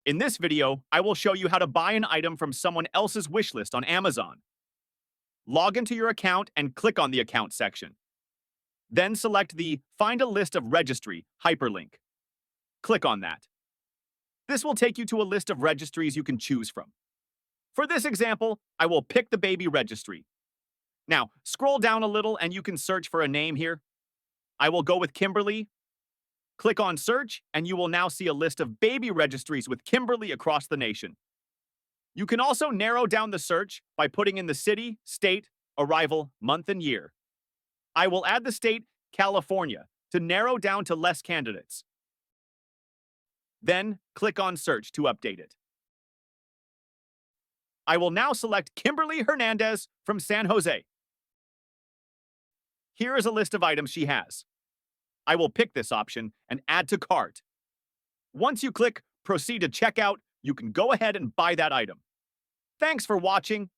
In this video, I will show you how to buy an item from someone else's wish list on Amazon. Log into your account and click on the Account section. Then select the Find a List of Registry hyperlink. Click on that. This will take you to a list of registries you can choose from. For this example, I will pick the baby registry. Now, scroll down a little and you can search for a name here. I will go with Kimberly. Click on Search, and you will now see a list of baby registries with Kimberly across the nation. You can also narrow down the search by putting in the city, state, arrival, month, and year. I will add the state, California, to narrow down to less candidates. Then, click on Search to update it. I will now select Kimberly Hernandez from San Jose. Here is a list of items she has. I will pick this option and add to cart. Once you click Proceed to Checkout, you can go ahead and buy that item. Thanks for watching.